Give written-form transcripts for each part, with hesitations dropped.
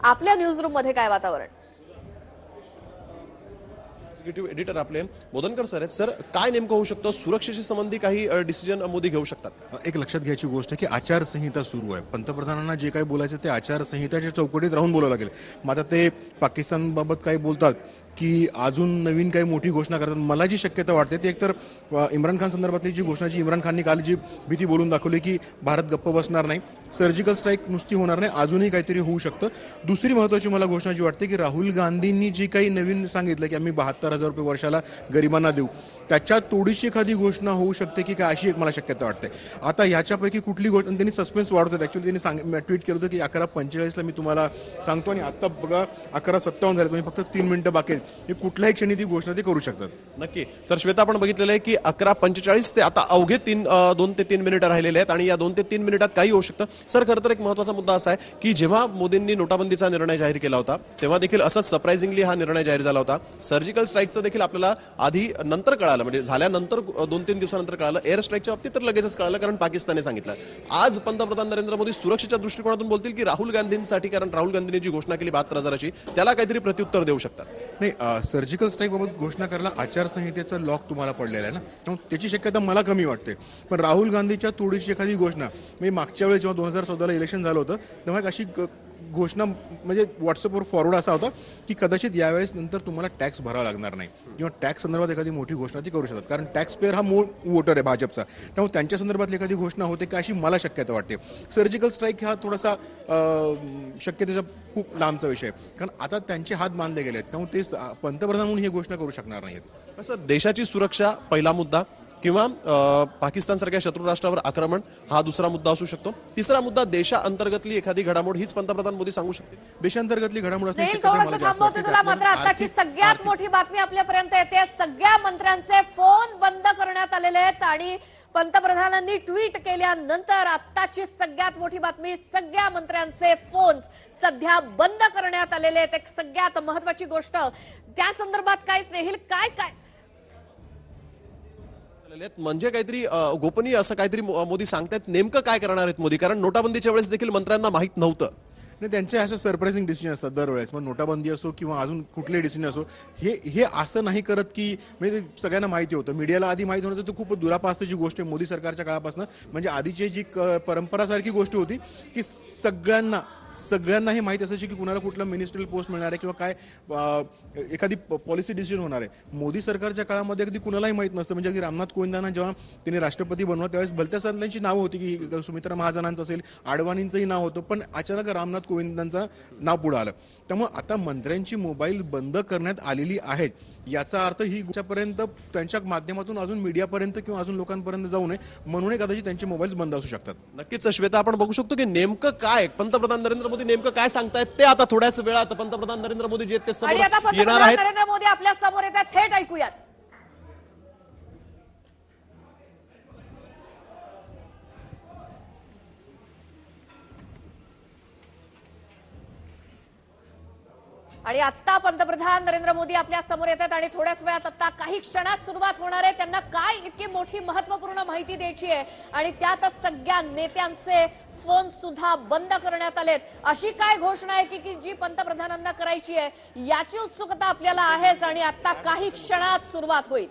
आपल्या news room मध्ये काय वातावरण? एक्झिक्युटिव्ह एडिटर आपले बोधनकर सर आहेत. सर, काय नेमकं होऊ शकतं? सुरक्षेशी संबंधी काही डिसिजन मोदी घेऊ शकतात? एक लक्षात घ्यायची गोष्ट आहे की आचारसंहिता सुरू आहे. पंतप्रधानांना जे काही बोलायचं ते आचारसंहिताच्या चौकटीत राहून बोलावं लागेल. मग आता ते पाकिस्तानबाबत काही बोलतात की अजून नवीन काही मोठी घोषणा करतात. मला जी शक्यता वाटते ती एकतर इम्रान खान संदर्भातली जी घोषणा जी इम्रान खाननी काल जी भीती बोलून दाखवली की भारत गप्प बसणार नाही, सर्जिकल स्ट्राईक नुसती होणार नाही, अजूनही काहीतरी होऊ शकतं. दुसरी महत्त्वाची मला घोषणा जी वाटते की राहुल गांधींनी जी काही नवीन सांगितलं की आम्ही 72,000 रुपये वर्षाला गरिबांना देऊ, त्याच्या तोडीची एखादी घोषणा होऊ शकते की काय, अशी एक मला शक्यता वाटते. आता याच्यापैकी कुठली गोष्ट, त्यांनी सस्पेन्स वाढवतात. ॲक्च्युली त्यांनी ट्विट केलं होतं की 11:45 मी तुम्हाला सांगतो आणि आता बघा 11:57 झाले, तुम्ही फक्त 3 मिनिटं बाकी आहेत. हे कुठल्याही क्षणी ती घोषणा ते करू शकतात. नक्की. तर श्वेता, आपण बघितलेलं आहे की 11:45 ते आता अवघे 2 ते 3 मिनिटं राहिलेले आहेत आणि या 2 ते 3 मिनिटात काही होऊ शकतं. सर, खरं तर एक महत्त्वाचा मुद्दा असा आहे की जेव्हा मोदींनी नोटाबंदीचा निर्णय जाहीर केला होता तेव्हा देखील असंच सरप्राइझिंगली हा निर्णय जाहीर झाला होता. सर्जिकल स्ट्राईकचं देखील आपल्याला आधी नंतर कळालं, म्हणजे झाल्यानंतर 2-3 दिवसानंतर कळालं. एअर स्ट्राईकच्या बाबतीत तर लगेचच कळालं, कारण पाकिस्तानने सांगितलं. आज पंतप्रधान नरेंद्र मोदी सुरक्षेच्या दृष्टिकोनातून बोलतील की राहुल गांधींसाठी, कारण राहुल गांधींनी जी घोषणा केली 72,000ची, त्याला काहीतरी प्रत्युत्तर देऊ शकतात? नाही, सर्जिकल स्ट्राईक बाबत घोषणा करायला आचारसंहितेचा लॉक तुम्हाला पडलेला आहे ना, त्यामुळे त्याची शक्यता मला कमी वाटते. पण राहुल गांधीच्या तोडीची एखादी घोषणा, म्हणजे मागच्या वेळेस जेव्हा 2014ला इलेक्शन झालं होतं तेव्हा एक अशी घोषणा म्हणजे व्हॉट्सअपवर फॉरवर्ड असा होता की कदाचित यावेळेस नंतर तुम्हाला टॅक्स भरावा लागणार नाही किंवा टॅक्स संदर्भात एखादी मोठी घोषणा ती करू शकतात, कारण टॅक्स पेअर हा मूळ वोटर आहे भाजपचा, त्यामुळे त्यांच्या संदर्भातली एखादी घोषणा होते का अशी मला शक्यता वाटते. सर्जिकल स्ट्राईक हा थोडासा शक्यतेचा खूप लांबचा विषय आहे, कारण आता त्यांचे हात बांधले गेले आहेत, त्यामुळे ते पंतप्रधान म्हणून ही घोषणा करू शकणार नाहीत. असं देशाची सुरक्षा पहिला मुद्दा किंवा पाकिस्तानसारख्या शत्रू राष्ट्रावर आक्रमण हा दुसरा मुद्दा असू शकतो. तिसरा मुद्दा देशांतर्गतली एखादी घडामोड, हीच पंतप्रधान मोदी सांगू शकते. देशांतर्गतली घडामोड असते. तुला मात्र आताची सगळ्यात मोठी बातमी आपल्यापर्यंत येते. सगळ्या मंत्र्यांचे फोन बंद करण्यात आलेले आहेत आणि पंतप्रधानांनी ट्विट केल्यानंतर आताची सगळ्यात मोठी बातमी, सगळ्या मंत्र्यांचे फोन सध्या बंद करण्यात आलेले आहेत. एक सगळ्यात महत्वाची गोष्ट त्या संदर्भात काय स्नेहिल, काय काय म्हणजे काहीतरी गोपनीय असं काहीतरी मोदी सांगतायत? नेमकं काय करणार आहेत मोदी? कारण नोटाबंदीच्या वेळेस देखील मंत्र्यांना माहित नव्हतं. नाही, त्यांचे असं सरप्राइझिंग डिसिजन असतात दरवेळेस. मग नोटाबंदी असो किंवा अजून कुठले डिसिजन असो, हे असं नाही करत की म्हणजे सगळ्यांना माहिती होतं, मीडियाला आधी माहिती होतं. तर खूप दुरापास्तची गोष्ट आहे मोदी सरकारच्या काळापासून. म्हणजे आधीची जी परंपरासारखी गोष्ट होती की सगळ्यांना हे माहिती असायची की कुणाला कुठलं मिनिस्ट्रियल पोस्ट मिळणार आहे किंवा काय एखादी पॉलिसी डिसिजन होणार आहे. मोदी सरकारच्या काळामध्ये अगदी कुणालाही माहीत नसतं. म्हणजे अगदी रामनाथ कोविंदांना जेव्हा त्यांनी राष्ट्रपती बनवलं त्यावेळेस भलत्या त्यांची नावं होती की सुमित्रा महाजनांचं असेल, आडवाणींचंही नाव होतं, पण अचानक रामनाथ कोविंदांचं नाव पुढं आलं. त्यामुळे आता मंत्र्यांची मोबाईल बंद करण्यात आलेली आहेत, याचा अर्थ ही गोष्टपर्यंत त्यांच्या माध्यमातून अजून मीडियापर्यंत किंवा अजून लोकांपर्यंत जाऊ नये म्हणून कदाचित त्यांचे मोबाईल बंद असू शकतात. नक्कीच श्वेता, आपण बघू शकतो की नेमकं काय पंतप्रधान नरेंद्र मोदी नेमकं काय सांगतायत ते आता थोड्याच वेळात पंतप्रधान नरेंद्र मोदी जे ते समोर येणार आहेत. नरेंद्र मोदी आपल्या समोर येतात, थेट ऐकूयात. आणि आता पंतप्रधान नरेंद्र मोदी आपल्या समोर येतात आणि थोड्याच वेळात आता काही क्षणात सुरुवात होणार आहे. त्यांना काय इतकी मोठी महत्त्वपूर्ण माहिती द्यायची आहे आणि त्यातच सगळ्या नेत्यांचे फोन सुद्धा बंद करण्यात आलेत. अशी काय घोषणा आहे की जी पंतप्रधानांना करायची आहे याची उत्सुकता आपल्याला आहेच आणि आता काही क्षणात सुरुवात होईल.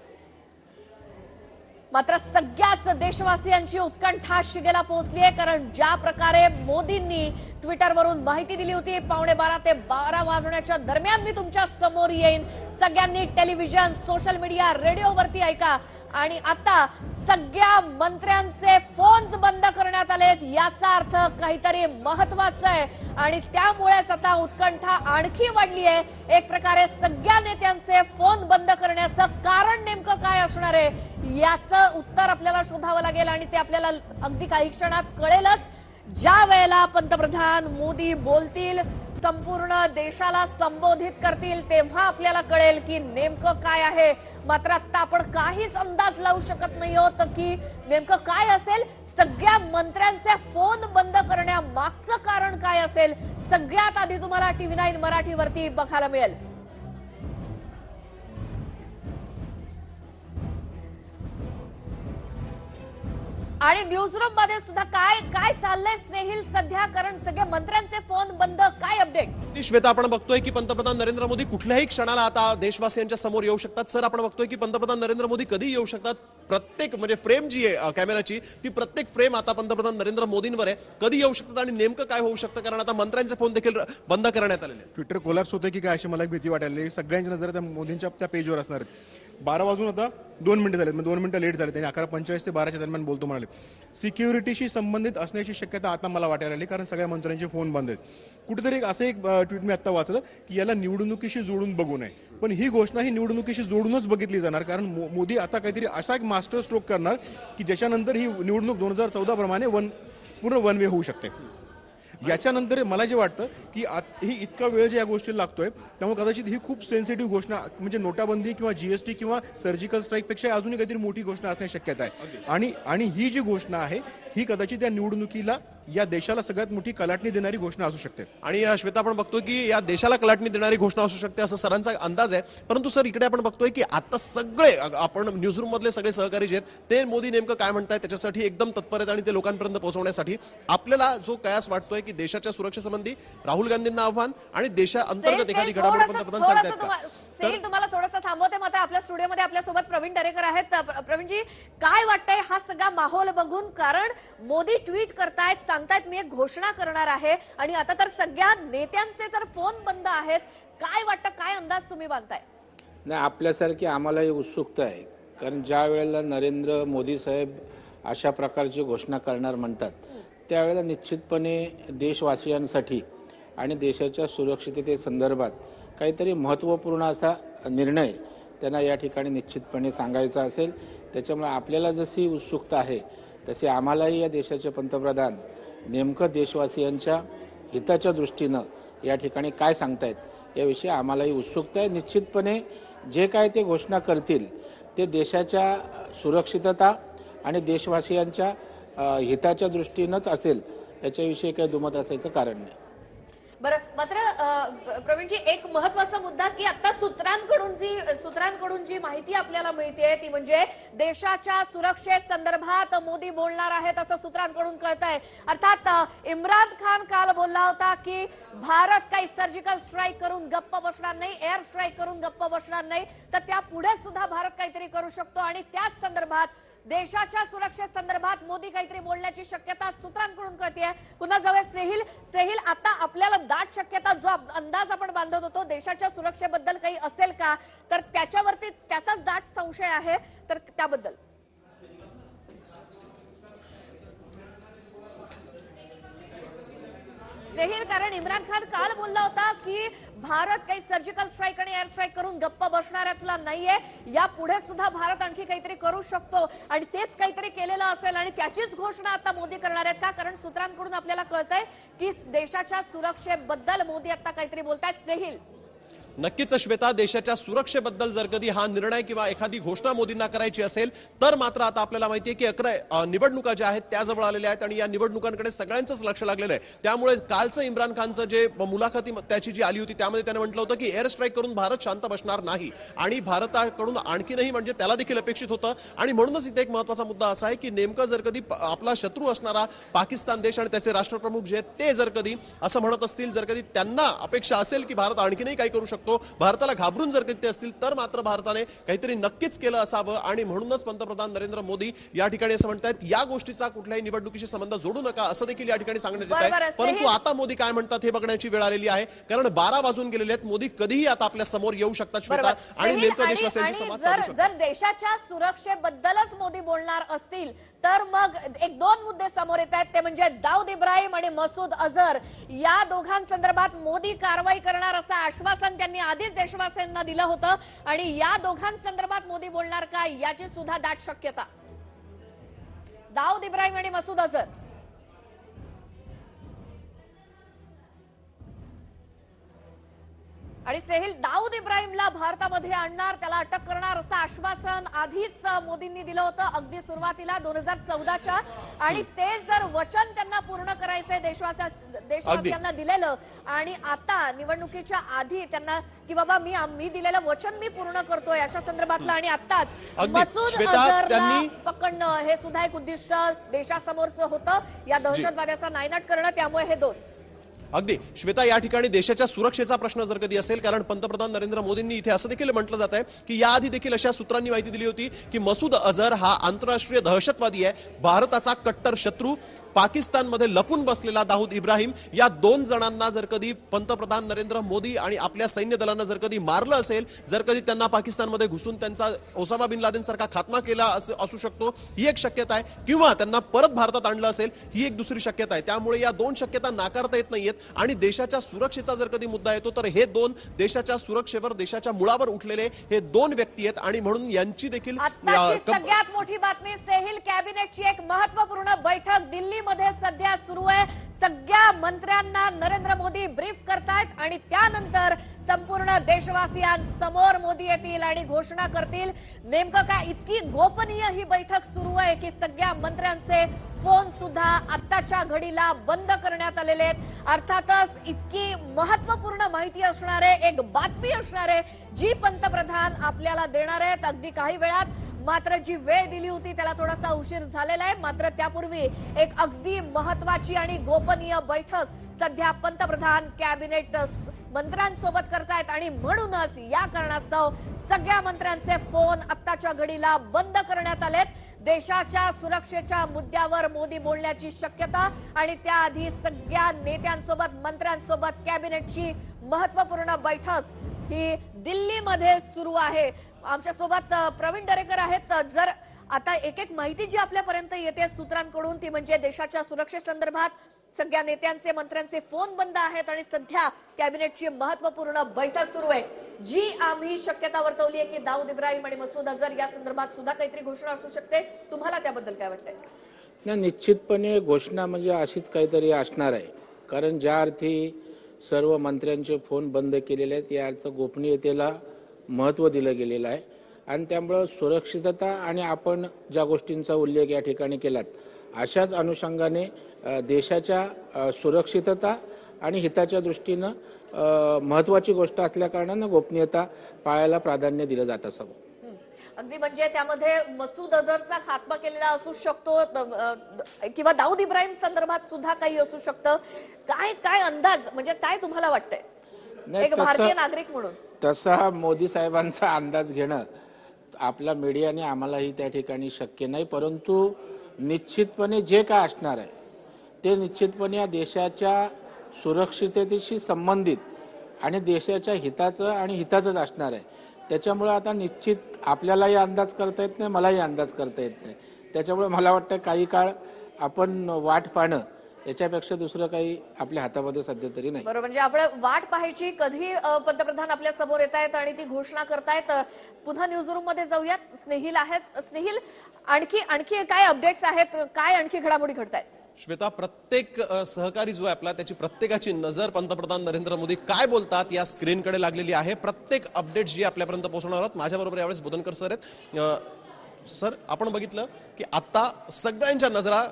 मात्र सगळ्याच देशवासियांची उत्कंठा शिगेला पोहोचली आहे, कारण ज्या प्रकारे मोदींनी ट्विटरवरून माहिती दिली होती 11:15 ते 12 वाजण्याच्या दरम्यान मी तुमच्या समोर येईन, सगळ्यांनी टेलिव्हिजन, सोशल मीडिया, रेडिओवरती ऐका, आणि आता सगळ्या मंत्र्यांचे फोन्स बंद करण्यात आलेत, याचा अर्थ काहीतरी महत्वाचं आहे आणि त्यामुळेच आता उत्कंठा आणखी वाढली आहे. एक प्रकारे सगळ्या नेत्यांचे फोन बंद करण्याचं कारण नेमकं काय असणार आहे याचं उत्तर आपल्याला शोधावं लागेल आणि ते आपल्याला अगदी काही क्षणात कळेलच. ज्या वेळेला पंतप्रधान मोदी बोलतील, संपूर्ण देशाला संबोधित करतील, तेव्हा आपल्याला कळेल की नेमकं काय आहे. मात्र आता आपण काहीच अंदाज लावू शकत नाही आहोत की नेमकं काय असेल. सगळ्या मंत्र्यांचे फोन बंद करण्यामागचं कारण काय असेल, सगळ्यात आधी तुम्हाला TV9 मराठीवरती बघायला मिळेल. आणि न्यूजरूम मध्ये सुद्धा काय काय चाललंय स्नेहिल सध्या, कारण सगळे मंत्र्यांचे फोन बंद, काय अपडेट? श्वेता, आपण बघतोय की पंतप्रधान नरेंद्र मोदी कुठल्याही क्षणाला आता देशवासियांच्या समोर येऊ शकतात. सर, आपण बघतोय की पंतप्रधान नरेंद्र मोदी कधी येऊ शकतात. प्रत्येक म्हणजे फ्रेम जी आहे कॅमेराची, ती प्रत्येक फ्रेम आता पंतप्रधान नरेंद्र मोदींवर आहे. कधी येऊ शकतात आणि नेमकं काय होऊ शकतं, कारण आता मंत्र्यांचे फोन देखील बंद करण्यात आलेले आहेत. ट्विटर कोलॅप्स होतं की काय अशी मला एक भीती वाटायला. सगळ्यांची नजर त्या मोदींच्या त्या पेजवर असणार आहेत. 12 वाजून आता 2 मिनिटं झालेत, 2 मिनिटं लेट झाले. त्यांनी 11:45 ते 12च्या दरम्यान बोलतो म्हणाले. सिक्युरिटीशी संबंधित असण्याची शक्यता आता मला वाटायला लागली, कारण सगळ्या मंत्र्यांचे फोन बंद आहेत. कुठेतरी असं एक ट्विट मी आता वाचलं की याला निवडणुकीशी जोडून बघू नये, पण ही घोषणा ही निवडणुकीशी जोडूनच बघितली जाणार, कारण मोदी आता काहीतरी असा एक मास्टर स्ट्रोक करणार की ज्याच्यानंतर ही निवडणूक 2014 प्रमाणे पूर्ण वन वे होऊ शकते. याच्यानंतर मला जे वाटतं की ही इतका वेळ जे या गोष्टीला लागतोय, त्यामुळे कदाचित ही खूप सेन्सिटिव्ह घोषणा म्हणजे नोटाबंदी किंवा जीएसटी किंवा सर्जिकल स्ट्राईक पेक्षा अजूनही काहीतरी मोठी घोषणा असण्याची शक्यता आहे. आणि ही जी घोषणा आहे ही कदाचित या निवडणुकीला, या देशाला सगळ्यात मोठी कलाटणी देणारी घोषणा असू शकते. आणि श्वेता, आपण बघतोय की या देशाला कलाटणी देणारी घोषणा असू शकते असं सरांचा अंदाज आहे. परंतु सर, इकडे आपण बघतोय की आता सगळे आपण न्यूजरूम मधले सगळे सहकारी जे आहेत ते मोदी नेमकं काय म्हणतायत त्याच्यासाठी एकदम तत्पर आहेत, आणि ते लोकांपर्यंत पोहोचवण्यासाठी आपल्याला जो कयास वाटतोय की देशाच्या सुरक्षेसंबंधी राहुल गांधींना आव्हान आणि देशाअंतर्गत एखादी घडामोड पंतप्रधान सांगतायत का? सेल, तुम्हाला थोडंसं थांबवते. मात्र आपल्या स्टुडिओमध्ये आपल्यासोबत प्रवीण दरेकर आहेत. प्रवीणजी, काय वाटतंय हा सगळा माहोल बघून? कारण मोदी ट्विट करतायत, सांगतायत मी एक घोषणा करणार आहे, आणि आता तर सगळ्या नेत्यांचे तर फोन बंद आहेत. काय वाटतं, काय अंदाज तुम्ही बांधताय? नाही, आपल्यासारखी आम्हालाही उत्सुकता आहे, कारण ज्या वेळेला नरेंद्र मोदी साहेब अशा प्रकारची घोषणा करणार म्हणतात, त्यावेळेला निश्चितपणे देशवासियांसाठी आणि देशाच्या सुरक्षिततेसंदर्भात काहीतरी महत्त्वपूर्ण असा निर्णय त्यांना या ठिकाणी निश्चितपणे सांगायचा असेल. त्याच्यामुळे आपल्याला जशी उत्सुकता आहे तसे आम्हालाही या देशाचे पंतप्रधान नेमकं देशवासियांच्या हिताच्या दृष्टीनं या ठिकाणी काय सांगतायत याविषयी आम्हालाही उत्सुकता आहे. निश्चितपणे जे काय ते घोषणा करतील ते देशाच्या सुरक्षितता आणि देशवासियांच्या हिताच्या दृष्टीनंच असेल, याच्याविषयी काही दुमत असायचं कारण नाही. बरं, मात्र प्रवीणजी, एक महत्वाचा मुद्दा की आता सूत्रांकडून जी माहिती आपल्याला मिळते ती म्हणजे देशाच्या सुरक्षेसंदर्भात मोदी बोलणार आहेत असं सूत्रांकडून कळतंय. अर्थात इम्रान खान काल बोलला होता की भारत काही सर्जिकल स्ट्राईक करून गप्प बसणार नाही, एअर स्ट्राईक करून गप्प बसणार नाही, तर त्या पुढे सुद्धा भारत काहीतरी करू शकतो, आणि त्याच संदर्भात देशाच्या सुरक्षेसंदर्भात मोदी काहीतरी बोलण्याची शक्यता सूत्रांकडून कळतेय. पुन्हा जाऊया स्नेहिल, आता आपल्याला दाट शक्यता, जो अंदाज आपण बांधत होतो देशाच्या सुरक्षेबद्दल काही असेल का, तर त्याच्यावरती त्याचाच दाट संशय आहे, तर त्याबद्दल स्नेहिल, कारण इम्रान खान काल बोलला होता की भारत काही सर्जिकल स्ट्राईक आणि एअर स्ट्राईक करून गप्प बसणाऱ्यातला नाहीये, या पुढे सुद्धा भारत आणखी काहीतरी करू शकतो, आणि तेच काहीतरी केलेलं असेल आणि त्याचीच घोषणा आता मोदी करणार आहेत का? कारण सूत्रांकडून आपल्याला कळतंय की देशाच्या सुरक्षेबद्दल मोदी आता काहीतरी बोलतायत. स्नेहिल, नक्कीच श्वेता, देशाच्या सुरक्षेबद्दल जर कधी हा निर्णय किंवा एखादी घोषणा मोदींना करायची असेल तर मात्र आता आपल्याला माहिती आहे की 11 निवडणुका ज्या आहेत त्या जवळ आलेल्या आहेत, आणि या निवडणुकांकडे सगळ्यांचंच लक्ष लागलेलं आहे. त्यामुळे कालचं इम्रान खानचं जे मुलाखती त्याची जी आली होती त्यामध्ये त्याने म्हटलं होतं की एअर स्ट्राईक करून भारत शांत बसणार नाही, आणि भारताकडून आणखीनही म्हणजे त्याला देखील अपेक्षित होतं. आणि म्हणूनच इथे एक महत्वाचा मुद्दा असा आहे की नेमकं जर कधी आपला शत्रू असणारा पाकिस्तान देश आणि त्याचे राष्ट्रप्रमुख जे आहेत ते जर कधी असं म्हणत असतील, जर कधी त्यांना अपेक्षा असेल की भारत आणखीनही काही करू शकतो, भारताला घाबरून जर कधी असतील, तर मात्र भारताने काहीतरी नक्कीच केलं असावं. आणि म्हणूनच पंतप्रधान नरेंद्र मोदी या ठिकाणी असं म्हणतात या गोष्टीचा कुठल्याही निवडणुकीशी संबंध जोडू नका, असं देखील या ठिकाणी सांगण्यात येत आहे. परंतु आता मोदी काय म्हणतात हे बघण्याची वेळ आलेली आहे, कारण 12 वाजून गेलेले आहेत. मोदी कधीही आता आपल्या समोर येऊ शकतात श्वेता, आणि नेमकं देशवासियांशी संवाद साधू शकतात. जर देशाच्या सुरक्षेबद्दलच मोदी बोलणार असतील तर मग एक दोन मुद्दे समोर येत आहेत, ते म्हणजे दाऊद इब्राहिम आणि मसूद अझर या दोघांसंदर्भात मोदी कारवाई करणार असं आश्वासन त्यांनी आधीच देशवासियांना दिलं होतं, आणि या दोघांसंदर्भात मोदी बोलणार का याची सुद्धा दाट शक्यता. दाऊद इब्राहिम आणि मसूद अझर, आणि सेहिल, दाऊद इब्राहिमला भारतामध्ये आणणार, त्याला अटक करणार असं आश्वासन आधीच मोदींनी दिलं होतं अगदी सुरुवातीला 2014च्या, आणि ते जर वचन त्यांना पूर्ण करायचंय देशवासियांना दिलेलं, आणि आता निवडणुकीच्या आधी त्यांना की बाबा मी दिलेलं वचन मी पूर्ण करतोय अशा संदर्भातलं, आणि आताच मसूद अझहरला पकडणं हे सुद्धा एक उद्दिष्ट देशासमोरचं होतं, या दहशतवाद्याचा नायनाट करणं. त्यामुळे हे दोन अगदी श्वेता, या ठिकाणी देशाच्या सुरक्षेचा प्रश्न जर कधी असेल, कारण पंतप्रधान नरेंद्र मोदींनी इथे असं देखील म्हटलं जात आहे की याआधी देखील अशा सूत्रांनी माहिती दिली होती की मसूद अझहर हा आंतरराष्ट्रीय दहशतवादी आहे, भारताचा कट्टर शत्रू. पाकिस्तानमध्ये लपून बसलेला दाऊद इब्राहिम, या दोन जणांना जर कधी पंतप्रधान नरेंद्र मोदी आणि आपल्या सैन्य दलानं जर कधी मारलं असेल, जर कधी त्यांना पाकिस्तानमध्ये घुसून त्यांचा ओसामा बिन लादेन सारखा खात्मा केला असू शकतो, ही एक शक्यता आहे, किंवा त्यांना परत भारतात आणलं असेल, ही एक दुसरी शक्यता आहे. त्यामुळे या दोन शक्यता नाकारता येत नाहीयेत. आणि देशाच्या सुरक्षेचा जर कधी मुद्दा येतो तर हे दोन देशाच्या सुरक्षेवर, देशाच्या मुळावर उठलेले हे दोन व्यक्ती आहेत, आणि म्हणून यांची देखील सगळ्यात मोठी बातमी सेहिल, कॅबिनेटची एक महत्त्वपूर्ण बैठक दिल्ली मध्ये सध्या सुरू आहे. सगळ्या मंत्र्यांना नरेंद्र मोदी ब्रीफ करतायत, आणि त्यानंतर संपूर्ण देशवासियांसमोर मोदी येतील आणि घोषणा करतील. नेमकं काय, इतकी गोपनीय ही बैठक सुरू आहे की सगळ्या मंत्र्यांचे फोन सुद्धा आत्ताच्या घडीला बंद करण्यात आलेले आहेत. अर्थातच इतकी महत्त्वपूर्ण माहिती असणारे, एक बातमी असणारे जी पंतप्रधान आपल्याला देणार आहेत अगदी काही वेळात. मात्र जी वेळ दिली होती त्याला थोडासा उशीर झालेला आहे. मात्र त्यापूर्वी एक अगदी महत्त्वाची आणि गोपनीय बैठक सध्या पंतप्रधान कॅबिनेट मंत्र्यांसोबत करतायत, आणि म्हणूनच या कारणास्तव सगळ्या मंत्र्यांचे फोन आत्ताच्या घडीला बंद करण्यात आलेत. देशाच्या सुरक्षेच्या मुद्द्यावर मोदी बोलण्याची शक्यता, आणि त्याआधी सगळ्या नेत्यांसोबत, मंत्र्यांसोबत कॅबिनेटची महत्त्वपूर्ण बैठक ही दिल्लीमध्ये सुरू आहे. आमच्यासोबत प्रवीण दरेकर आहेत. जर आता एक एक माहिती जी आपल्यापर्यंत येते सूत्रांकडून, ती म्हणजे देशाच्या सुरक्षेसंदर्भात सगळ्या नेत्यांचे, मंत्र्यांचे फोन बंद आहेत, आणि सध्या कॅबिनेटची महत्त्वपूर्ण बैठक सुरू आहे. जी आम्ही शक्यता वर्तवली आहे की दाऊद इब्राहिम आणि मसूद अझहर या संदर्भात सुद्धा काहीतरी घोषणा असू शकते, तुम्हाला त्याबद्दल काय वाटतंय? नाही, निश्चितपणे घोषणा म्हणजे अशीच काहीतरी असणार आहे, कारण ज्या अर्थी सर्व मंत्र्यांचे फोन बंद केलेले आहेत, या अर्थ गोपनीयतेला महत्त्व दिलं गेलेलं आहे, आणि त्यामुळं सुरक्षितता आणि आपण ज्या गोष्टींचा उल्लेख या ठिकाणी केलात, अशाच अनुषंगाने देशाच्या सुरक्षितता आणि हिताच्या दृष्टीनं महत्त्वाची गोष्ट असल्या कारणानं गोपनीयता पाळायला प्राधान्य दिलं जात असावं. अगदी म्हणजे त्यामध्ये मसूद अझहरचा खात्मा केलेला असू शकतो, किंवा दाऊद इब्राहिम संदर्भात सुद्धा काही असू शकतं. काय अंदाज, म्हणजे काय तुम्हाला वाटतंय एक भारतीय नागरिक म्हणून? तसा मोदी साहेबांचा अंदाज घेणं आपल्या मीडियाने आम्हालाही त्या ठिकाणी शक्य नाही, परंतु निश्चितपणे जे काय असणार आहे ते निश्चितपणे या देशाच्या सुरक्षिततेशी संबंधित आणि देशाच्या हिताचंच असणार आहे. त्याच्यामुळे आता निश्चित आपल्यालाही अंदाज करता येत नाही, मलाही अंदाज करता येत नाही. त्याच्यामुळे मला वाटतं काही काळ आपण वाट पाहणं याच्यापेक्षा दुसरं काही आपल्या हातामध्ये सध्या तरी नाही. बरोबर, म्हणजे आपण वाट पाहायची कधी पंतप्रधान आपल्या समोर येत आहेत आणि ती घोषणा करतायत. पुन्हा न्यूज रूम मध्ये जाऊयात. स्नेहिल आहेत. स्नेहिल, आणखी काय अपडेट्स आहेत, काय आणखी घडामोडी घडतायत? श्वेता, प्रत्येक सहकारी जो आहे आपला, त्याची प्रत्येकाची नजर पंतप्रधान नरेंद्र मोदी काय बोलतात या स्क्रीनकडे लागलेली आहे. प्रत्येक अपडेट जी आपल्यापर्यंत पोहोचवणार आहोत. माझ्याबरोबर यावेळेस बोधनकर सर आहेत. सर, आपण बघितलं की आता सगळ्यांच्या नजरा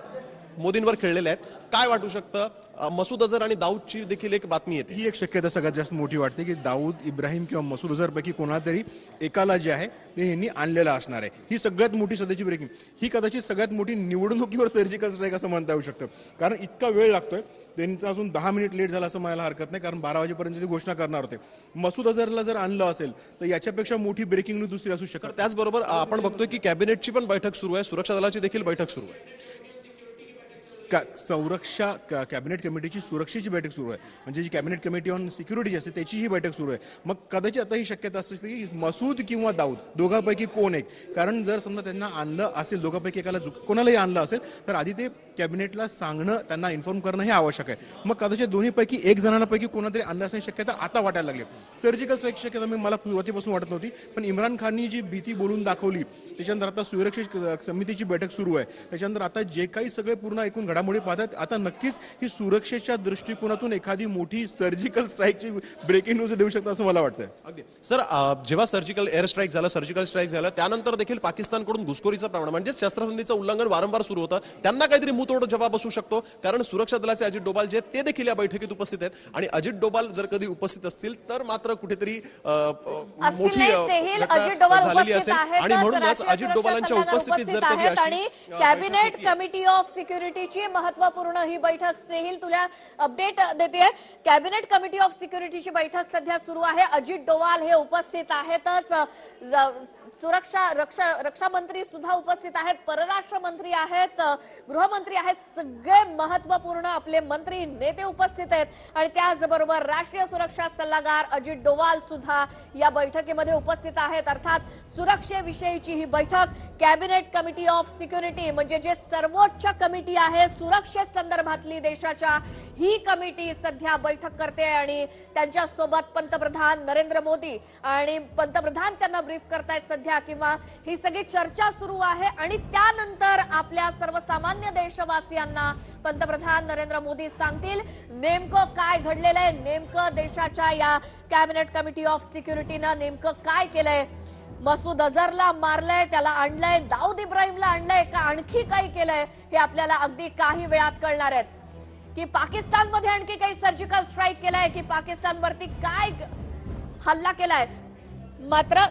मोदींवर खेळलेल्या आहेत. काय वाटू शकतं? मसूद अझहर आणि दाऊदची देखील एक बातमी येते. ही एक शक्यता सगळ्यात जास्त मोठी वाटते की दाऊद इब्राहिम किंवा मसूद अझहर पैकी कोणातरी एकाला जे आहे ते यांनी आणलेलं असणार आहे. ही सगळ्यात मोठी सध्याची ब्रेकिंग. ही कदाचित सगळ्यात मोठी निवडणुकीवर सर्जिकल स्ट्राईक असं म्हणता येऊ शकतं, कारण इतका वेळ लागतोय. त्यांचा अजून 10 मिनिट लेट झाला असं म्हणायला हरकत नाही, कारण 12 वाजेपर्यंत ते घोषणा करणार होते. मसूद अझहरला जर आणलं असेल तर याच्यापेक्षा मोठी ब्रेकिंग न्यूज दुसरी असू शकते. त्याचबरोबर आपण बघतोय की कॅबिनेटची पण बैठक सुरू आहे, सुरक्षा दलाची देखील बैठक सुरू आहे. कॅबिनेट कमिटीची सुरक्षेची बैठक सुरू आहे, म्हणजे जी कॅबिनेट कमिटी ऑन सिक्युरिटी असते त्याची ही बैठक सुरू आहे. मग कदाचित आता ही शक्यता असते की मसूद किंवा दाऊद दोघांपैकी कोण एक, कारण जर समजा त्यांना आणलं असेल, दोघांपैकी एकाला कोणालाही आणलं असेल तर आधी ते कॅबिनेटला सांगणं, त्यांना इन्फॉर्म करणं हे आवश्यक आहे. मग कदाचित दोन्हीपैकी एक जणांपैकी कोणातरी आणलं असण्याची शक्यता आता वाटायला लागली. सर्जिकल स्ट्राईकची शक्यता मला सुरुवातीपासून वाटत नव्हती, पण इम्रान खाननी जी भीती बोलून दाखवली त्याच्यानंतर आता सुरक्षा समितीची बैठक सुरू आहे. त्याच्यानंतर आता जे काही सगळे पूर्ण एकूण घडामोडी घडामोडी पाहतात आता नक्कीच ही सुरक्षेच्या दृष्टिकोनातून एखादी मोठी सर्जिकल स्ट्राईकची ब्रेकिंग न्यूज देऊ शकतात असं मला वाटतं. अगदी सर, जेव्हा सर्जिकल एअर स्ट्राईक झालं, सर्जिकल स्ट्राईक झालं, त्यानंतर देखील पाकिस्तानकडून घुसखोरीचं प्रमाण म्हणजे शस्त्रसंधीचं उल्लंघन वारंवार सुरू होतं. त्यांना काहीतरी मुतोड जवाब असू शकतो, कारण सुरक्षा दलाचे अजित डोभाल जे ते देखील या बैठकीत उपस्थित आहेत आणि अजित डोभाल जर कधी उपस्थित असतील तर मात्र कुठेतरी मोठी झालेली असेल आणि म्हणूनच अजित डोभालांच्या उपस्थितीत जर कधी आणि कॅबिनेट कमिटी ऑफ सिक्युरिटीची महत्वपूर्ण ही बैठक स्नेहिल तुला अपडेट देते. कॅबिनेट कमिटी ऑफ सिक्युरिटीची बैठक सध्या सुरू आहे. अजित डोवाल हे उपस्थित आहेतच, रक्षा मंत्री सुद्धा उपस्थित आहेत, परराष्ट्र मंत्री आहेत, गृहमंत्री आहेत, सगळे महत्वपूर्ण आपले मंत्री नेते उपस्थित आहेत आणि त्याचबरोबर राष्ट्रीय सुरक्षा सल्लागार अजित डोवाल सुद्धा या बैठकीमध्ये उपस्थित आहेत. अर्थात सुरक्षेविषयीची ही बैठक कॅबिनेट कमिटी ऑफ सिक्युरिटी म्हणजे जे सर्वोच्च कमिटी आहे सुरक्षे संदर्भातली देशाच्या, ही कमिटी सध्या बैठक करते आणि त्यांच्या सोबत पंतप्रधान नरेंद्र मोदी आणि पंतप्रधान त्यांना ब्रीफ करतायत सध्या, किंवा ही सगळी चर्चा सुरू आहे आणि त्यानंतर आपल्या सर्वसामान्य देशवासियांना पंतप्रधान नरेंद्र मोदी सांगतील नेमकं काय घडलेलं आहे, नेमकं देशाच्या या कॅबिनेट कमिटी ऑफ सिक्युरिटीनं नेमकं काय केलंय. मसूद अझहरला मारलंय, त्याला आणलंय, दाऊद इब्राहिमला आणलंय का आणखी काही केलंय हे आपल्याला अगदी काही वेळात कळणार आहेत. की पाकिस्तानमध्ये आणखी काही सर्जिकल स्ट्राईक केलाय, की पाकिस्तानवरती काय हल्ला केलाय. मात्र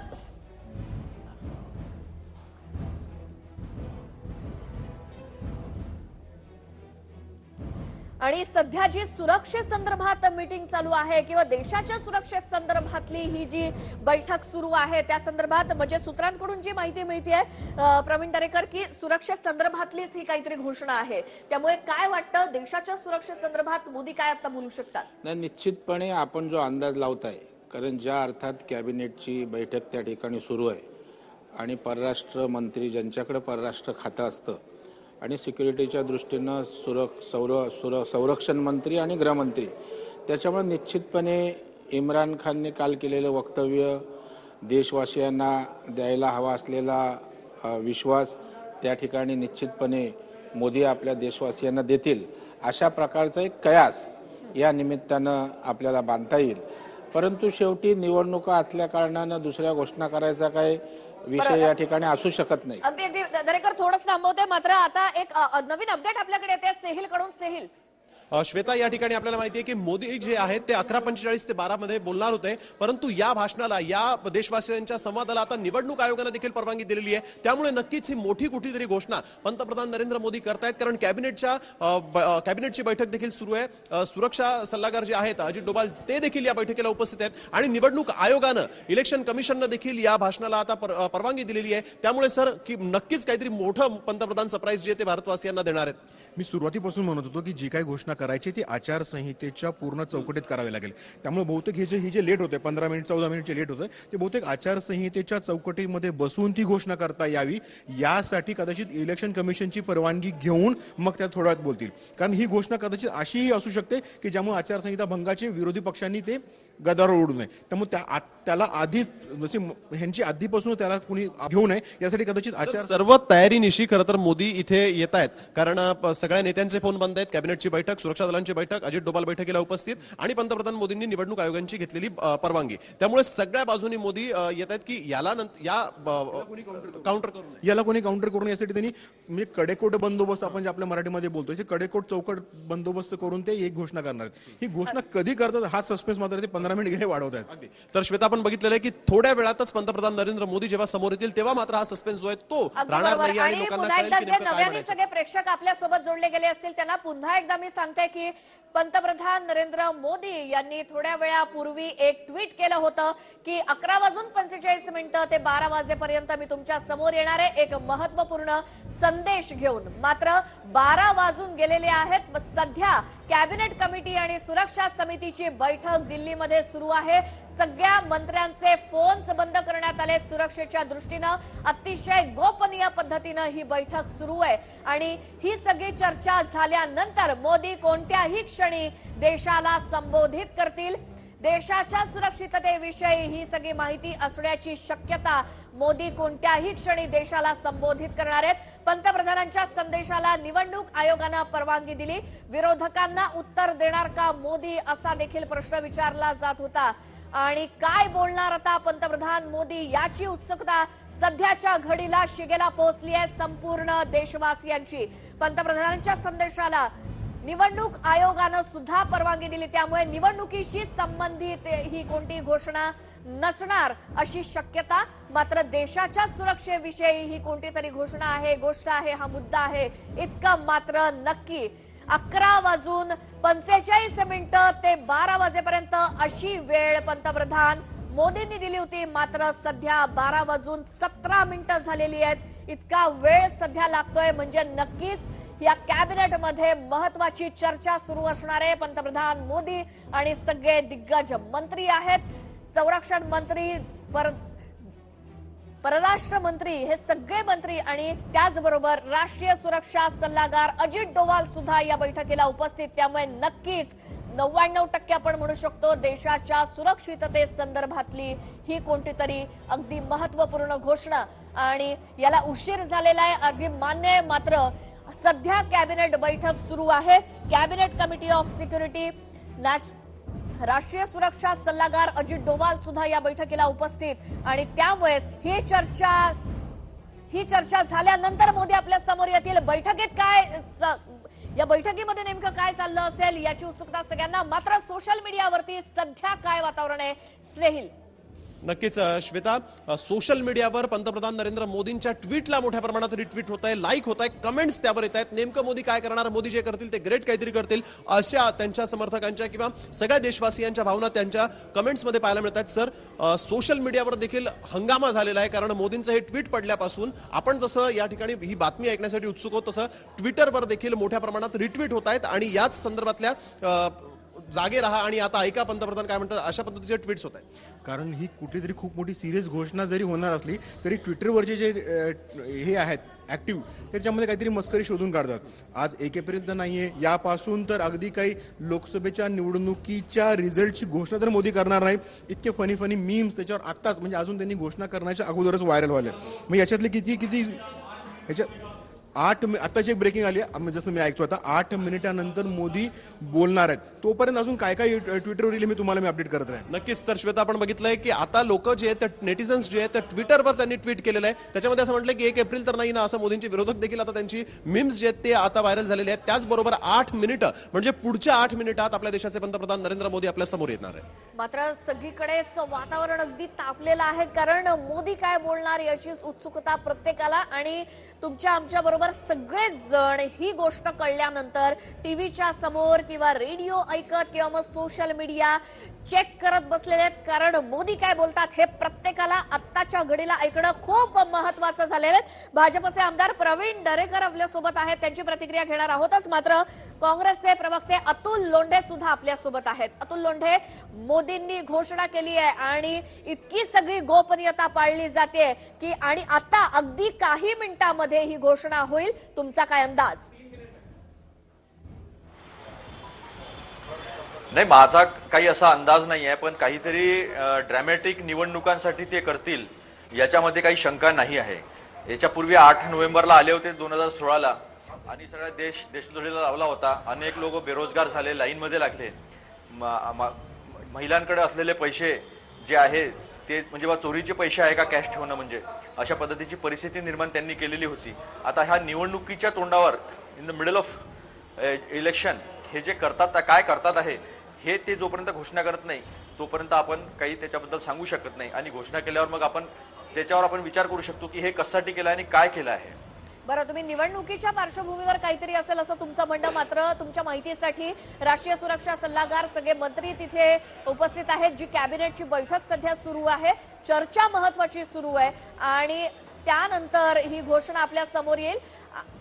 आणि सध्या जी सुरक्षेसंदर्भात मीटिंग चालू आहे किंवा देशाच्या सुरक्षेसंदर्भातली ही जी बैठक सुरू आहे त्या संदर्भात म्हणजे सूत्रांकडून जी माहिती मिळते प्रवीण दरेकर की सुरक्षेसंदर्भातलीच ही काहीतरी घोषणा आहे. त्यामुळे काय वाटतं देशाच्या सुरक्षेसंदर्भात मोदी काय आता बोलू शकतात? नाही, निश्चितपणे आपण जो अंदाज लावताय, कारण ज्या अर्थात कॅबिनेटची बैठक त्या ठिकाणी सुरू आहे आणि परराष्ट्र मंत्री ज्यांच्याकडे परराष्ट्र खातं असतं आणि सिक्युरिटीच्या दृष्टीनं संरक्षण मंत्री आणि गृहमंत्री, त्याच्यामुळे निश्चितपणे इम्रान खानने काल केलेलं वक्तव्य देशवासियांना द्यायला हवा असलेला विश्वास त्या ठिकाणी निश्चितपणे मोदी आपल्या देशवासियांना देतील अशा प्रकारचा एक कयास या निमित्तानं आपल्याला बांधता येईल. परंतु शेवटी निवडणुका असल्या कारणानं दुसऱ्या घोषणा करायचा काय विषय या ठिकाणी असू शकत नाही. अगदी अगदी दरेकर थोडंच थांबवते. मात्र आता एक नवीन अपडेट आपल्याकडे येते स्नेहिल कडून. स्नेहिल, श्वेता, या ठिकाणी आपल्याला माहिती आहे की मोदी जे आहेत ते 11:45 ते 12 मध्ये बोलणार होते, परंतु या भाषणाला, या देशवासियांच्या संवादाला आता निवडणूक आयोगाने देखील परवानगी दिलेली आहे. त्यामुळे नक्कीच ही मोठी कुठलीतरी घोषणा पंतप्रधान नरेंद्र मोदी करतायत, कारण कॅबिनेटची बैठक देखील सुरू आहे. सुरक्षा सल्लागार जे आहेत अजित डोभाल ते देखील या बैठकीला उपस्थित आहेत आणि निवडणूक आयोगानं, इलेक्शन कमिशननं देखील या भाषणाला आता परवानगी दिलेली आहे. त्यामुळे सर की नक्कीच काहीतरी मोठं पंतप्रधान सरप्राईज जे ते भारतवासियांना देणार आहेत. मी सुरुवातीपासून म्हणत होतो की जी काही घोषणा करायची ती आचारसंहितेच्या पूर्ण चौकटीत करावी लागेल. त्यामुळे बहुतेक ही जे लेट होते 15 मिनिट 14 मिनिटचे लेट होते ते बहुतेक आचारसंहितेच्या चौकटीमध्ये बसून ती घोषणा करता यावी यासाठी कदाचित इलेक्शन कमिशनची परवानगी घेऊन मग त्या थोड्या वेळात बोलतील. कारण ही घोषणा कदाचित अशीही असू शकते की ज्यामुळे आचारसंहिता भंगाचे विरोधी पक्षांनी ते गदारोळ उडू नये. त्यामुळे त्याला आधी जसे ह्यांची आधीपासून त्याला कुणी घेऊ नये यासाठी कदाचित सर्व तयारीनिशी खरं तर मोदी इथे येत आहेत, कारण सगळ्या नेत्यांचे फोन बंद आहेत. कॅबिनेटची बैठक, सुरक्षा दलांची बैठक, अजित डोभाल बैठकीला उपस्थित आणि पंतप्रधान मोदींनी निवडणूक आयोगांची घेतलेली परवानगी. त्यामुळे सगळ्या बाजूनी मोदी येत आहेत की याला काउंटर करून, याला कोणी काउंटर करून यासाठी त्यांनी म्हणजे कडेकोट बंदोबस्त, आपण जे आपल्या मराठीमध्ये बोलतो, कडेकोट चौकट बंदोबस्त करून ते एक घोषणा करणार आहेत. ही घोषणा कधी करतात हा सस्पेन्स मात्र ते 15 मिनिट गेले वाढवत आहेत. तर श्वेता, आपण बघितलेलं आहे की थोड्या वेळातच पंतप्रधान नरेंद्र मोदी जेव्हा समोर येतील तेव्हा मात्र हा सस्पेन्स जो आहे तो राहणार नाही आणि लोकांना कळेल की नेमकं काय म्हणायचं. सगळे प्रेक्षक आपल्या सोबत जोडले गेले असतील त्यांना पुन्हा एकदा मी सांगते की पंतप्रधान नरेंद्र मोदी यांनी थोड्या वेळापूर्वी एक ट्विट केलं होतं की 11:45 ते 12 वाजेपर्यंत मी तुमच्या समोर येणार आहे एक महत्वपूर्ण संदेश घेऊन. मात्र 12 वाजून गेलेले आहेत. सध्या कॅबिनेट कमिटी आणि सुरक्षा समितीची बैठक दिल्लीमध्ये सुरू आहे. सगळ्या मंत्र्यांचे फोन्स बंद करण्यात आले सुरक्षेच्या दृष्टीनं. अतिशय गोपनीय पद्धतीनं ही बैठक सुरू आहे आणि ही सगळी चर्चा झाल्यानंतर मोदी कोणत्याही क्षणी देशाला संबोधित करतील. देशाच्या सुरक्षिततेविषयी ही सगळी माहिती असण्याची शक्यता मोदी कोणत्याही क्षणी देशाला संबोधित करणार आहेत. पंतप्रधानांच्या संदेशाला निवडणूक आयोगानं परवानगी दिली. विरोधकांना उत्तर देणार का मोदी असा देखील प्रश्न विचारला जात होता. आणि काय बोलणार आता पंतप्रधान मोदी याची उत्सुकता सध्याच्या घडीला शिगेला पोहोचली आहे संपूर्ण देशवासियांची. पंतप्रधानांच्या संदेशाला निवडणूक आयोगानं सुद्धा परवानगी दिली, त्यामुळे निवडणुकीशी संबंधित ही कोणती घोषणा नसणार अशी शक्यता. मात्र देशाच्या सुरक्षेविषयी ही कोणती तरी घोषणा आहे, गोष्ट आहे, हा मुद्दा आहे इतकं मात्र नक्की. 11:45 ते 12 वाजेपर्यंत अशी वेळ पंतप्रधान मोदींनी दिली होती. मात्र सध्या 12:17 झालेली आहेत. इतका वेळ सध्या लागतोय म्हणजे नक्कीच या कॅबिनेट मध्ये महत्वाची चर्चा सुरू असणार आहे. पंतप्रधान मोदी आणि सगळे दिग्गज मंत्री आहेत, संरक्षण मंत्री, परराष्ट्र मंत्री, हे सगळे मंत्री आणि त्याचबरोबर राष्ट्रीय सुरक्षा सल्लागार अजित डोवाल सुद्धा या बैठकीला उपस्थित. त्यामुळे नक्कीच 99% आपण म्हणू शकतो देशाच्या सुरक्षितते संदर्भातली ही कोणती तरी अगदी महत्वपूर्ण घोषणा. आणि याला उशीर झालेला आहे, अगदी मान्य आहे. मात्र सध्या कॅबिनेट बैठक सुरू आहे. कॅबिनेट कमिटी ऑफ सिक्युरिटी, राष्ट्रीय सुरक्षा सल्लागार अजित डोवाल सुद्धा या बैठकीला उपस्थित. आणि त्यामुळे ही चर्चा झाल्यानंतर मोदी आपल्या समोर येतील. बैठकीत काय, या बैठकीमध्ये नेमकं काय चाललं असेल याची उत्सुकता सगळ्यांना. मात्र सोशल मीडियावरती सध्या काय वातावरण आहे स्नेहिल? नक्कीच श्वेता, सोशल मीडियावर पंतप्रधान नरेंद्र मोदींच्या ट्विटला मोठ्या प्रमाणात रिट्विट होत आहे, लाईक होत आहे, कमेंट्स त्यावर येत आहेत. नेमकं मोदी काय करणार, मोदी जे करतील ते ग्रेट काहीतरी करतील अशा त्यांच्या समर्थकांच्या किंवा सगळ्या देशवासियांच्या भावना त्यांच्या कमेंट्समध्ये पाहायला मिळत आहेत. सर, सोशल मीडियावर देखील हंगामा झालेला आहे, कारण मोदींचं हे ट्विट पडल्यापासून आपण जसं या ठिकाणी ही बातमी ऐकण्यासाठी उत्सुक होत तसं ट्विटरवर देखील मोठ्या प्रमाणात रिट्विट होत आहेत. आणि याच संदर्भातल्या जागे रहा आणि आता ऐका पंतप्रधान काय म्हणतात अशा पद्धतीचे ट्विट्स होत आहेत. कारण ही कुठलीतरी खूप मोठी सिरियस घोषणा जरी होणार असली तरी ट्विटरवरचे जे हे आहेत ऍक्टिव्ह, त्याच्यामध्ये काहीतरी मस्करी शोधून काढतात. आज 1 एप्रिल तर नाहीये, यापासून तर अगदी काही लोकसभेच्या निवडणुकीच्या रिझल्टची घोषणा तर मोदी करणार नाही. इतके फनी मीम्स त्याच्यावर आत्ताच, म्हणजे अजून त्यांनी घोषणा करण्याच्या अगोदरच व्हायरल व्हायला. मग याच्यातले किती ह्याच्यात 8 आताची एक ब्रेकिंग आली आहे, जसं मी ऐकतो आता 8 मिनिटानंतर मोदी बोलणार आहेत. तोपर्यंत अजून काय काय ट्विटरवर येईल मी अपडेट करत राहीन. नक्कीच. तर श्वेता, आपण बघितलंय की आता लोक जे आहेत, नेटिझन्स जे आहेत, ट्विटरवर त्यांनी ट्विट केलेलं आहे. त्याच्यामध्ये असं म्हटलं की 1 एप्रिल तर नाही ना, असं मोदींचे विरोधक देखील आता त्यांची मीम्स जे आहेत ते आता व्हायरल झालेले आहेत. त्याचबरोबर 8 मिनिटं म्हणजे पुढच्या 8 मिनिटात आपल्या देशाचे पंतप्रधान नरेंद्र मोदी आपल्या समोर येणार आहे. मात्र सगळीकडेच वातावरण अगदी तापलेलं आहे, कारण मोदी काय बोलणार याची उत्सुकता प्रत्येकाला. आणि तुमच्या आमच्या बरोबर सगळेच जण ही गोष्ट कळल्यानंतर टीव्हीच्या समोर किंवा रेडिओ ऐकत किंवा मग सोशल मीडिया चेक करत बसलेले आहेत, कारण मोदी काय बोलतात हे प्रत्येकाला आत्ताच्या घडीला ऐकणं खूप महत्वाचं झालेलं आहे. भाजपचे आमदार प्रवीण दरेकर आपल्या सोबत आहेत, त्यांची प्रतिक्रिया घेणार आहोतच. मात्र काँग्रेसचे प्रवक्ते अतुल लोंढे सुद्धा आपल्या सोबत आहेत. अतुल लोंढे, मोदींनी घोषणा केली आहे आणि इतकी सगळी गोपनीयता पाळली जाते की आणि आता अगदी काही मिनिटांमध्ये ही घोषणा होईल, तुमचा काय अंदाज? नाही, माझा काही असा अंदाज नाही आहे, पण काहीतरी ड्रॅमॅटिक निवडणुकांसाठी ते करतील याच्यामध्ये काही शंका नाही आहे. याच्यापूर्वी 8 नोव्हेंबरला आले होते 2016ला आणि सगळा देश देशद्रोहीला लावला होता. अनेक लोक बेरोजगार झाले, लाईनमध्ये लागले. महिलांकडे असलेले पैसे जे आहे ते म्हणजे चोरीचे पैसे आहे का कॅश ठेवणं, म्हणजे अशा पद्धतीची परिस्थिती निर्माण त्यांनी केलेली होती. आता ह्या निवडणुकीच्या तोंडावर in the middle of election हे जे करतात, काय करतात आहे हे ते जोपर्यंत घोषणा करत नाही तोपर्यंत आपण काही त्याच्याबद्दल सांगू शकत नाही. आणि घोषणा केल्यावर मग आपण त्याच्यावर आपण विचार करू शकतो की हे कशासाठी केलं आणि काय केलं आहे. बरं, तुम्ही निवडणुकीच्या पार्श्वभूमीवर काहीतरी असेल असं तुमचं म्हणणं. मात्र तुमच्या माहितीसाठी राष्ट्रीय सुरक्षा सल्लागार सगळे मंत्री तिथे उपस्थित आहेत. जी कॅबिनेटची बैठक सध्या सुरू आहे, चर्चा महत्वाची सुरू आहे आणि त्यानंतर ही घोषणा आपल्या समोर येईल.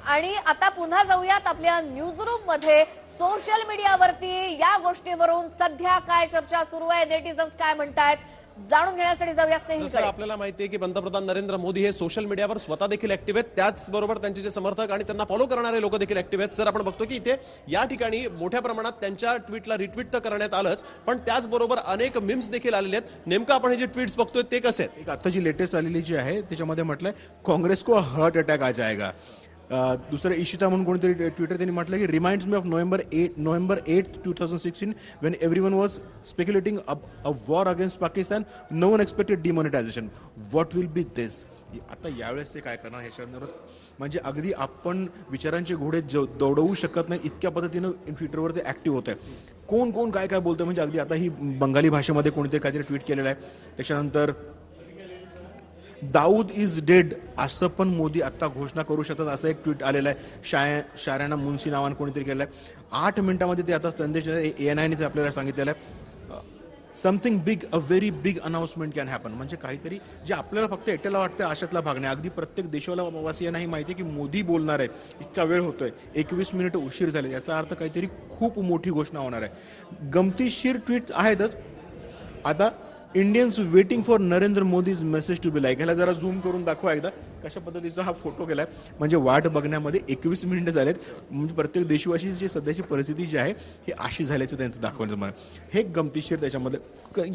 आणि आता पुन्हा जाऊयात आपल्या न्यूजरूम मध्ये. सोशल मीडियावरती या गोष्टीवरून सध्या काय चर्चा सुरू आहे, नेटिझन्स काय म्हणतायत, जाणून घेण्यासाठी जाऊया जसं स्नेहीकडे. आपल्याला माहिती आहे की पंतप्रधान नरेंद्र मोदी हे सोशल मीडियावर स्वतः देखील ऍक्टिव्ह आहेत, त्याचबरोबर त्यांचे जे समर्थक आणि त्यांना फॉलो करणारे लोक देखील ऍक्टिव्ह आहेत. सर, आपण बघतो की इथे या ठिकाणी मोठ्या प्रमाणात त्यांच्या ट्विटला रिट्विट तर करण्यात आलंच, पण त्याचबरोबर अनेक मिम्स देखील आलेले आहेत. नेमकं आपण हे जे ट्विट्स बघतोय ते कसे आहेत? एक आता जी लेटेस्ट आलेली जी आहे त्याच्यामध्ये म्हटलंय काँग्रेस को हार्ट अटॅक आ जाएगा. दुसरं इशिता म्हणून कोणीतरी ट्विटर त्यांनी म्हटलं की reminds me of November 8, 2016 when everyone was speculating a war against Pakistan. No one expected demonetization. What will be this? आता यावेळेस ते काय करणार ह्याच्यावर म्हणजे अगदी आपण विचारांचे घोडे दौडवू शकत नाही इतक्या पद्धतीनं ट्विटरवर ते ऍक्टिव्ह होत आहे. कोण कोण काय काय बोलतोय म्हणजे अगदी आता ही बंगाली भाषेमध्ये कोणीतरी काहीतरी ट्विट केलेलं आहे. त्याच्यानंतर दाऊद इज डेड असं पण मोदी आता घोषणा करू शकतात असं एक ट्विट आलेलं आहे. शाराना मुन्सी नावानं कोणीतरी केलेलं आहे. 8 मिनिटांमध्ये ते आता संदेश ANIने ते आपल्याला सांगितलेलं आहे. Something big, a very big announcement can happen. म्हणजे काहीतरी जे आपल्याला फक्त एकट्याला वाटतं अशातला भाग नाही, अगदी प्रत्येक देशवासीयांनाही माहिती आहे की मोदी बोलणार आहे. इतका वेळ होतोय, 21 मिनिटं उशीर झाले, याचा अर्थ काहीतरी खूप मोठी घोषणा होणार आहे. गमतीशीर ट्विट आहेतच. आता Indians waiting for Narendra Modi's message to be like. ह्याला जरा झूम करून दाखवा एकदा कशा पद्धतीचा हा फोटो केलाय. म्हणजे वाट बघण्यामध्ये 21 मिनिटं झालेत. म्हणजे प्रत्येक देशवासीची सध्याची परिस्थिती जी आहे ही अशी झाल्याचं त्यांचं दाखवण्याचं मला हे गमतीशीर त्याच्यामध्ये.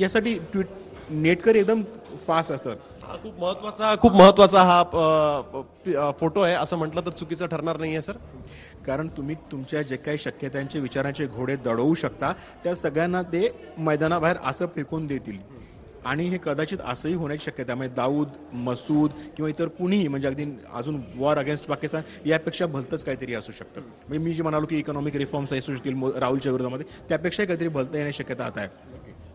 यासाठी ट्विट नेटकर एकदम फास्ट असतात. हा खूप महत्वाचा हा फोटो आहे असं म्हटलं तर चुकीचं ठरणार नाहीये सर, कारण तुम्ही तुमच्या जे काही शक्यतांचे विचारांचे घोडे दडवू शकता त्या सगळ्यांना ते मैदानाबाहेर असं फेकून देतील. आणि हे कदाचित असंही होण्याची शक्यता आहे. म्हणजे दाऊद, मसूद किंवा इतर कुणीही म्हणजे अगदी अजून वॉर अगेन्स्ट पाकिस्तान यापेक्षा भलतंच काहीतरी असू शकतं. म्हणजे मी जे म्हणालो की इकॉनॉमिक रिफॉर्म्स असू शकतील राहुलच्या विरोधामध्ये, त्यापेक्षाही काहीतरी भलतं येण्याची शक्यता आता आहे.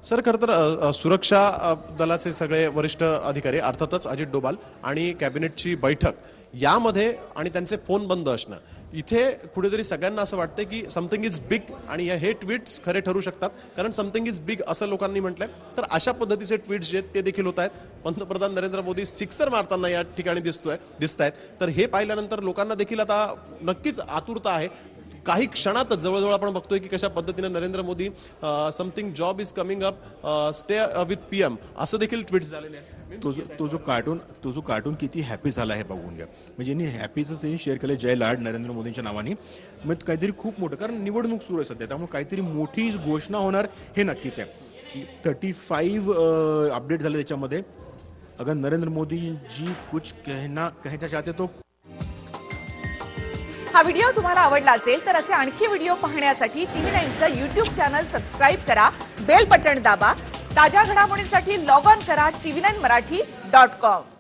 सर, खरं तर सुरक्षा दलाचे सगळे वरिष्ठ अधिकारी अर्थातच अजित डोभाल आणि कॅबिनेटची बैठक यामध्ये आणि त्यांचे फोन बंद असणं इथे कुठेतरी सगळ्यांना असं वाटतं की समथिंग इज बिग आणि हे ट्विट्स खरे ठरू शकतात. कारण समथिंग इज बिग असं लोकांनी म्हटलंय, तर अशा पद्धतीचे ट्विट्स जे ते देखील होत आहेत. पंतप्रधान नरेंद्र मोदी सिक्सर मारताना या ठिकाणी दिसत आहेत. तर हे पाहिल्यानंतर लोकांना देखील आता नक्कीच आतुरता आहे. काही क्षणातच जवळजवळ आपण बघतोय की कशा पद्धतीने Narendra Modi something job is coming up, stay with PM असं देखील ट्विट झालेले आहेत. तो जो कार्टून किती हॅपी झाला हे बघून घ्या. म्हणजे यांनी हॅपीचं सीन शेअर केलं जय लाड नरेंद्र मोदींच्या नावाने. मग काहीतरी खूप मोठं, कारण निवडणूक सुरू आहे सध्या, त्यामुळे काहीतरी मोठी घोषणा होणार हे नक्कीच आहे. 35 अपडेट झाले त्याच्यामध्ये. अगर नरेंद्र मोदी जी कुछ कहना चाहते तो. हा व्हिडिओ तुम्हाला आवडला असेल तर असे आणखी व्हिडिओ पाहण्यासाठी TV9चं YouTube चॅनल सबस्क्राईब करा, बेल बटण दाबा. ताज्या घडामोडींसाठी लॉग ऑन करा tv9marathi.com.